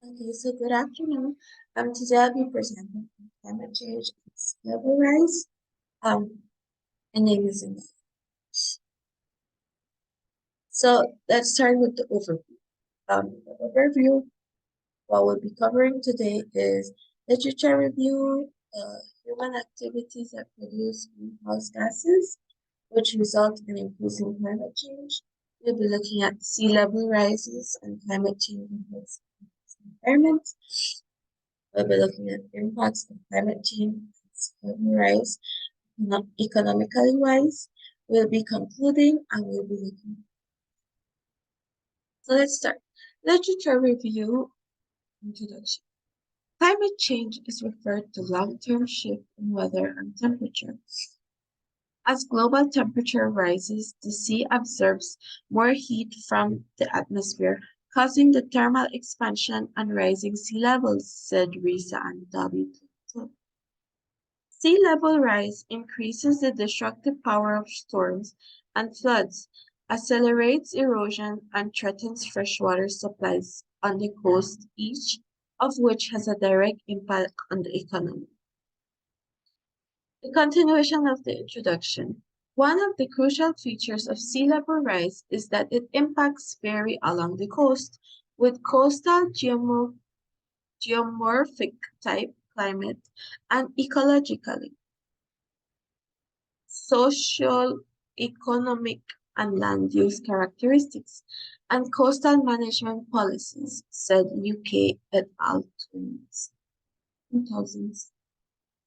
Okay, so good afternoon. Today I'll be presenting on climate change and sea level rise. My name is Ina. So let's start with the overview. What we'll be covering today is literature review, human activities that produce greenhouse gases, which result in increasing climate change. We'll be looking at sea level rises and climate change impacts on the environment. We'll be looking at impacts of climate change and sea level rise, not economically wise. We'll be concluding and we'll be looking. So let's start. Literature review introduction. Climate change is referred to long-term shift in weather and temperature. As global temperature rises, the sea absorbs more heat from the atmosphere, causing the thermal expansion and rising sea levels, said Risa and W. Sea level rise increases the destructive power of storms and floods, accelerates erosion, and threatens freshwater supplies on the coast, each of which has a direct impact on the economy. The continuation of the introduction. One of the crucial features of sea level rise is that its impacts vary along the coast, with coastal geomorphic type climate and ecologically, social, economic, and land use characteristics, and coastal management policies, said UK et al. 2000s.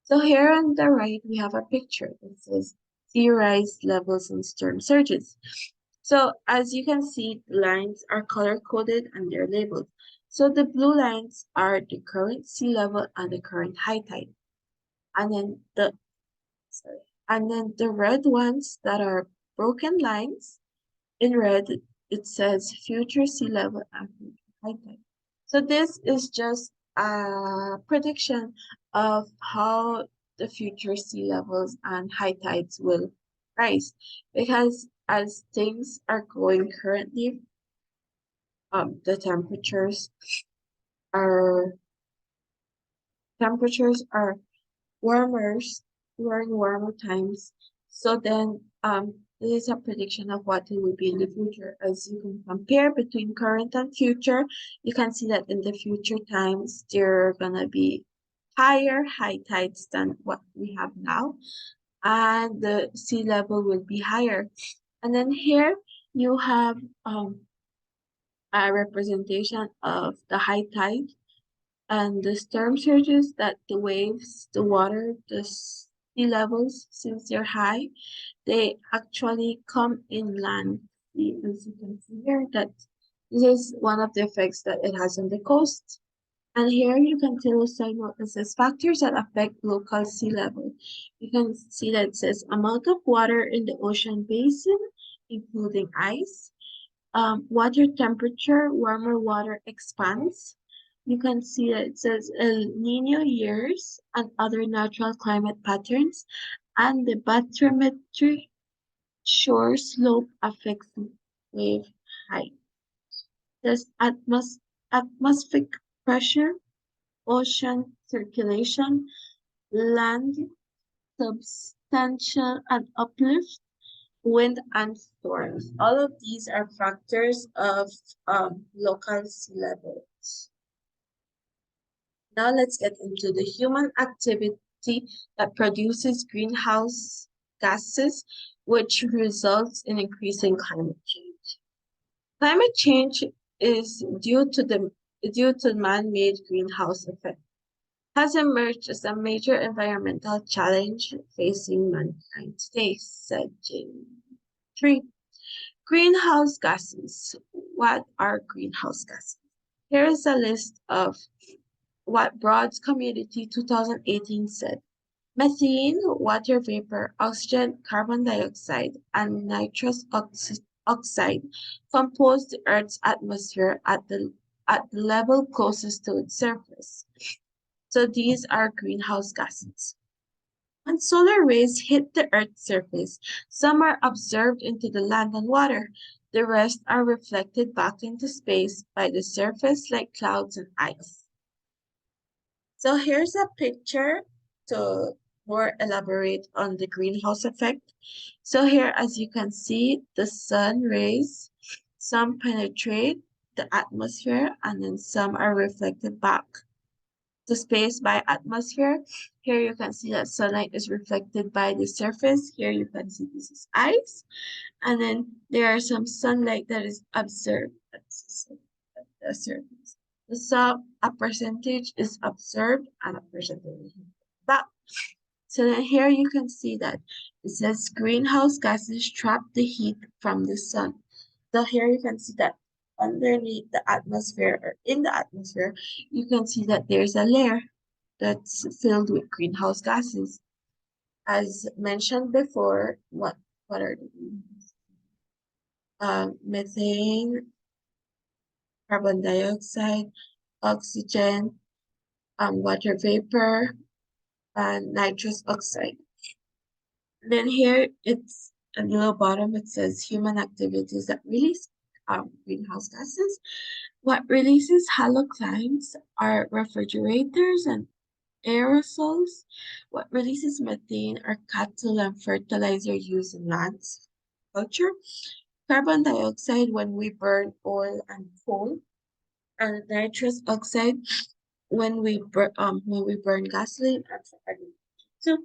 So here on the right, we have a picture that says sea rise levels and storm surges. So as you can see, the lines are color-coded and they're labeled. So the blue lines are the current sea level and the current high tide. And then the red ones that are broken lines, in red, it says future sea level and future high tide. So this is just a prediction of how the future sea levels and high tides will rise. Because as things are going currently, the are temperatures are warmer during warmer times. So then this is a prediction of what it will be in the future. As you can compare between current and future, you can see that in the future times there are gonna be higher high tides than what we have now, and the sea level will be higher. And then here you have a representation of the high tide and the storm surges, that the waves, the water, the sea levels, since they're high, they actually come inland. As you can see here, that this is one of the effects that it has on the coast. And here you can tell us what it says factors that affect local sea level. You can see that it says amount of water in the ocean basin, including ice, water temperature, warmer water expands. You can see that it says El Nino years and other natural climate patterns, and the bathymetric shore slope affects wave height. There's atmospheric pressure, ocean circulation, land substantial and uplift, wind and storms. All of these are factors of local sea levels. Now let's get into the human activity that produces greenhouse gases, which results in increasing climate change. Climate change is due to man-made greenhouse effect, has emerged as a major environmental challenge facing mankind today, said Jane. 3. Greenhouse gases. What are greenhouse gases? Here is a list of what Broad's Community 2018 said. Methane, water vapor, oxygen, carbon dioxide, and nitrous oxide compose the Earth's atmosphere at the level closest to its surface. So these are greenhouse gases. When solar rays hit the Earth's surface, some are absorbed into the land and water. The rest are reflected back into space by the surface like clouds and ice. So here's a picture to more elaborate on the greenhouse effect. So here, as you can see, the sun rays, some penetrate the atmosphere and then some are reflected back to space by atmosphere. Here you can see that sunlight is reflected by the surface. Here you can see this is ice. And then there are some sunlight that is absorbed at the surface. So a percentage is absorbed and a percentage is back. So then here you can see that it says greenhouse gases trap the heat from the sun. So here you can see that underneath the atmosphere or in the atmosphere, you can see that there's a layer that's filled with greenhouse gases. As mentioned before, what are the methane, carbon dioxide, oxygen, water vapor, and nitrous oxide. And then here it's a little bottom, it says human activities that release greenhouse gases. What releases haloclines are refrigerators and aerosols. What releases methane are cattle and fertilizer used in lands culture. Carbon dioxide when we burn oil and coal, and nitrous oxide when we burn gasoline and for agriculture. So,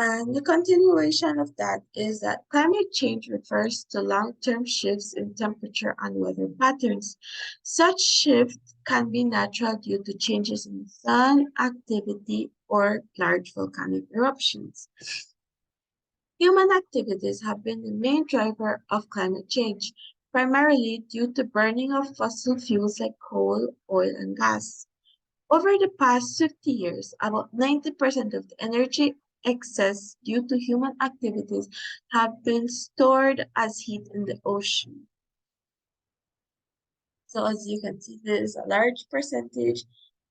and the continuation of that is that climate change refers to long-term shifts in temperature and weather patterns. Such shifts can be natural due to changes in sun activity or large volcanic eruptions. Human activities have been the main driver of climate change, primarily due to burning of fossil fuels like coal, oil, and gas. Over the past 50 years, about 90% of the energy excess due to human activities have been stored as heat in the ocean. So as you can see, there is a large percentage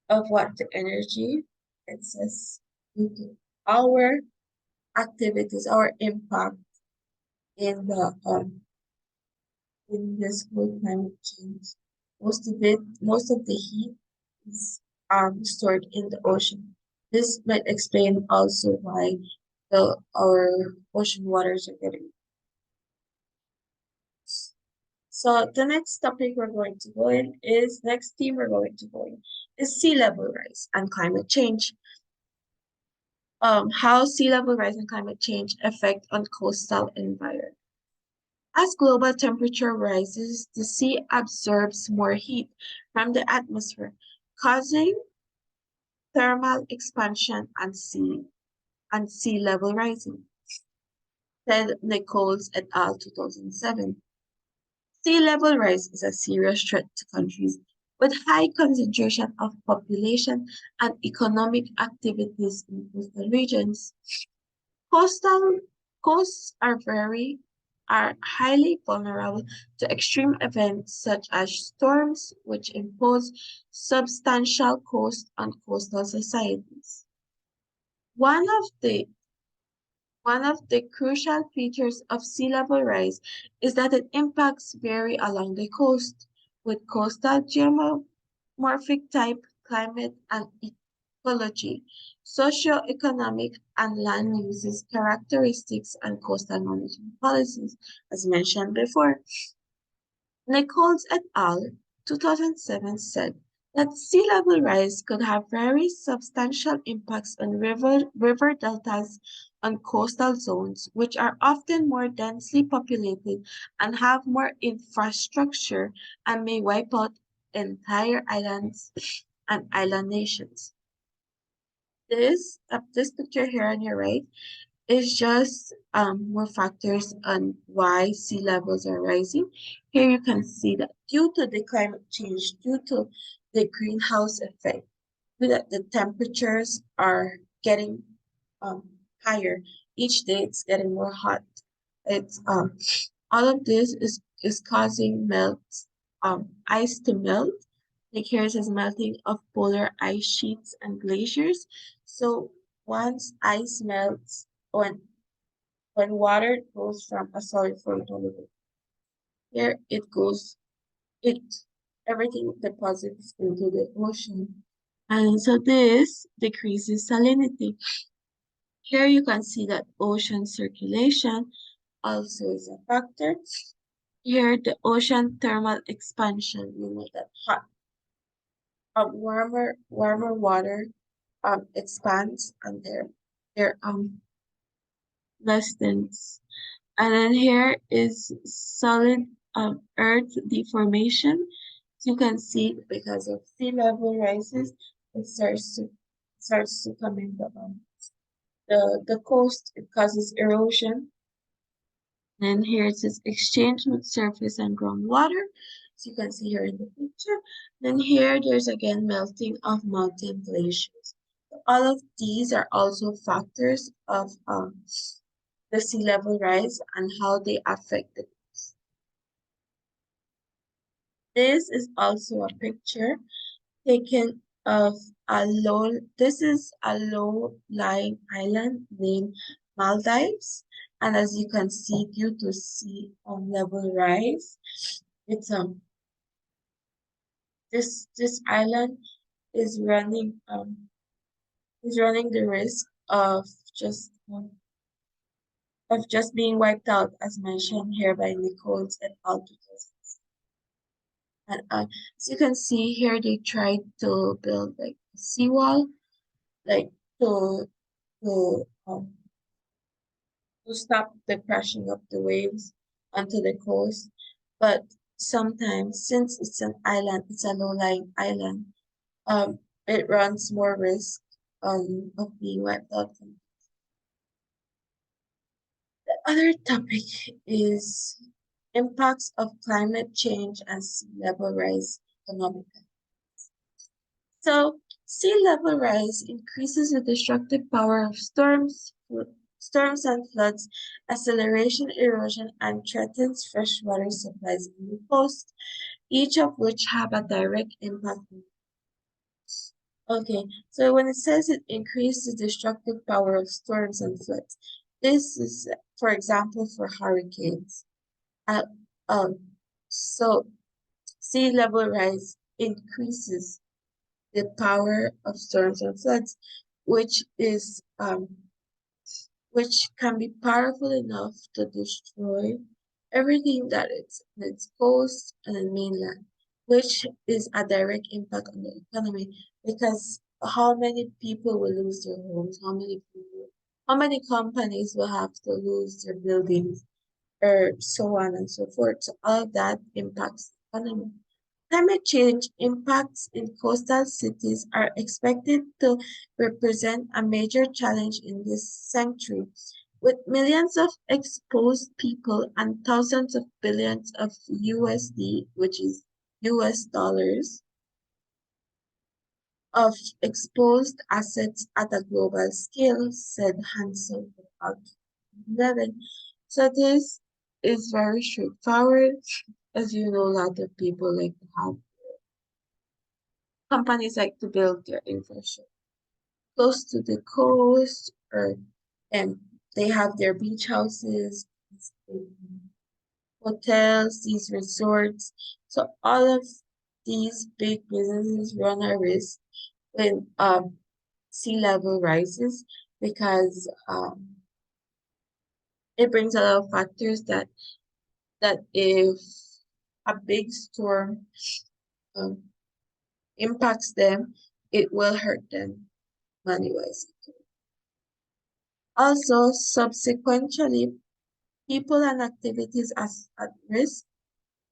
of what the energy excess due to our activities, our impact in the in this whole climate change. Most of the heat is stored in the ocean. This might explain also why our ocean waters are getting. So the next topic we're going to go in is next theme we're going to go in is sea level rise and climate change. How sea level rise and climate change affect on coastal environment. As global temperature rises, the sea absorbs more heat from the atmosphere, causing thermal expansion and sea level rising, said Nichols et al. 2007. Sea level rise is a serious threat to countries with high concentration of population and economic activities in coastal regions. Coastal coasts are highly vulnerable to extreme events such as storms, which impose substantial cost on coastal societies. One of the one of the crucial features of sea level rise is that its impacts vary along the coast, with coastal geomorphic type, climate, and ecology, socio-economic and land uses characteristics, and coastal management policies, as mentioned before. Nichols et al. 2007 said that sea level rise could have very substantial impacts on river deltas on coastal zones, which are often more densely populated and have more infrastructure and may wipe out entire islands and island nations. This picture here on your right is just more factors on why sea levels are rising. Here you can see that due to the climate change, due to the greenhouse effect, that the temperatures are getting higher. Each day it's getting more hot. It's all of this is causing ice to melt. Like here it says melting of polar ice sheets and glaciers. So once ice melts, when water goes from a solid form to a liquid, Here everything deposits into the ocean. And so this decreases salinity. Here you can see that ocean circulation also is a factor. Here the ocean thermal expansion, you know that warmer water expands and they're less dense. And then here is solid earth deformation. You can see because of sea level rises, it starts to come in the coast. It causes erosion. And here it says exchange with surface and groundwater. So you can see here in the picture. Then here there's again melting of mountain glaciers. All of these are also factors of the sea level rise and how they affect it. This is also a picture taken of this is a low-lying island named Maldives. And as you can see, due to sea level rise, it's this island is running the risk just um, of just being wiped out, as mentioned here by Nichols and Altus. And as you can see here, they tried to build like a seawall, like to to um, to stop the crashing of the waves onto the coast. But sometimes, since it's an island, it's a low-lying island, it runs more risk of being wiped out. The other topic is impacts of climate change and sea level rise economically. So, sea level rise increases the destructive power of storms and floods, acceleration erosion, and threatens freshwater supplies in the coast, each of which have a direct impact. Okay, so when it says it increases the destructive power of storms and floods, this is, for example, for hurricanes. Uh, um, so sea level rise increases the power of storms and floods, which is which can be powerful enough to destroy everything that is in its coast and the mainland, which is a direct impact on the economy because how many people will lose their homes, how many companies will have to lose their buildings, or so on and so forth. So all of that impacts the economy. Climate change impacts in coastal cities are expected to represent a major challenge in this century, with millions of exposed people and thousands of billions of USD, which is US dollars, of exposed assets at a global scale, said Hansel about 11. So this is very straightforward. As you know, a lot of people like to have companies like to build their infrastructure close to the coast or and they have their beach houses, hotels, these resorts. So all of these big businesses run a risk when sea level rises because it brings a lot of factors that if a big storm um, impacts them, it will hurt them money-wise. Also, subsequently, people and activities as at risk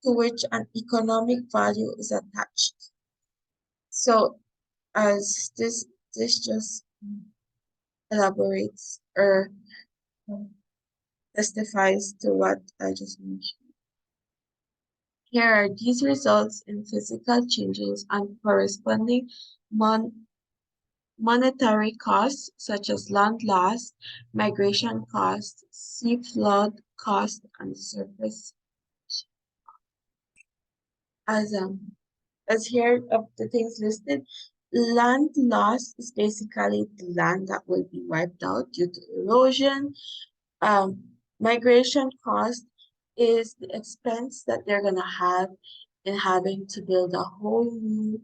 to which an economic value is attached. So, as this just elaborates or testifies to what I just mentioned. Here are these results in physical changes and corresponding mon monetary costs such as land loss, migration costs, sea flood cost, and surface as here of the things listed. Land loss is basically the land that will be wiped out due to erosion. Migration cost is the expense that they're gonna have in having to build a whole new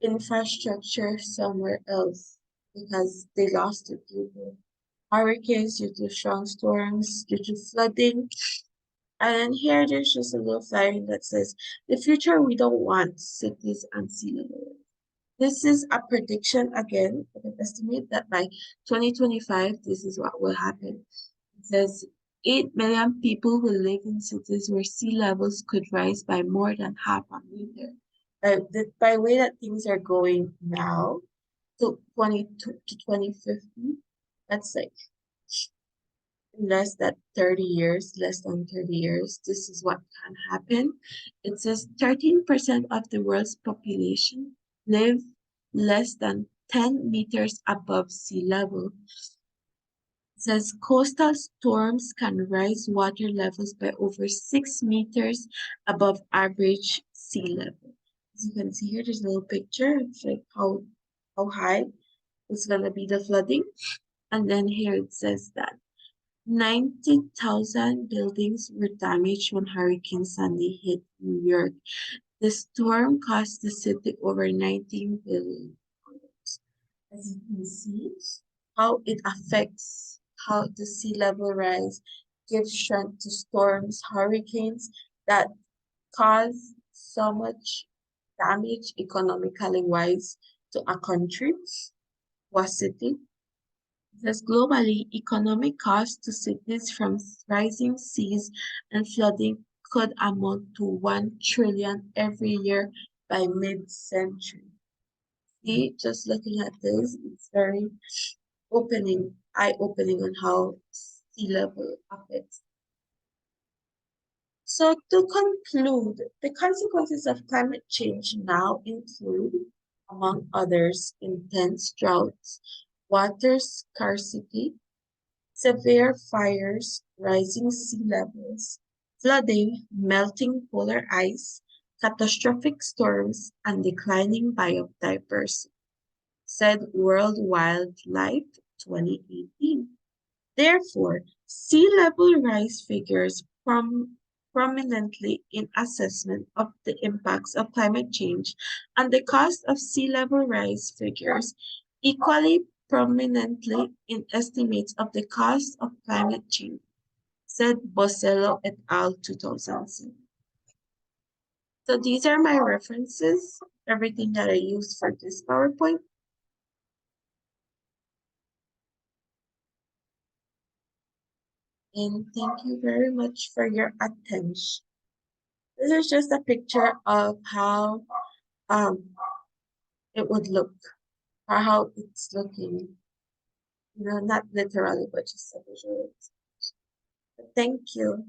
infrastructure somewhere else because they lost it due to hurricanes, due to strong storms, due to flooding. And then here there's just a little flyering that says, the future we don't want, cities and sea level. This is a prediction again, I can estimate that by 2025, this is what will happen. It says 8 million people will live in cities where sea levels could rise by more than half a meter. By the way that things are going now to 2050, that's like less than 30 years, this is what can happen. It says 13% of the world's population live less than 10 meters above sea level. It says coastal storms can rise water levels by over 6 meters above average sea level. As you can see here, there's a little picture. It's like how high is gonna be the flooding. And then here it says that 90,000 buildings were damaged when Hurricane Sandy hit New York. The storm cost the city over $19 billion. As you can see, how it affects how the sea level rise gives strength to storms, hurricanes that cause so much damage economically wise to a country or city. Thus, globally, economic costs to cities from rising seas and flooding could amount to 1 trillion every year by mid-century. See, just looking at this, it's very eye-opening on how sea level affects. So to conclude, the consequences of climate change now include, among others, intense droughts, water scarcity, severe fires, rising sea levels, flooding, melting polar ice, catastrophic storms, and declining biodiversity, said World Wildlife 2018. Therefore, sea level rise figures prominently in assessment of the impacts of climate change, and the cost of sea level rise figures equally prominently in estimates of the cost of climate change, said Bosello et al. 2007. So these are my references, everything that I used for this PowerPoint. And thank you very much for your attention. This is just a picture of how um it would look or how it's looking. Not literally, but just a visual. Thank you.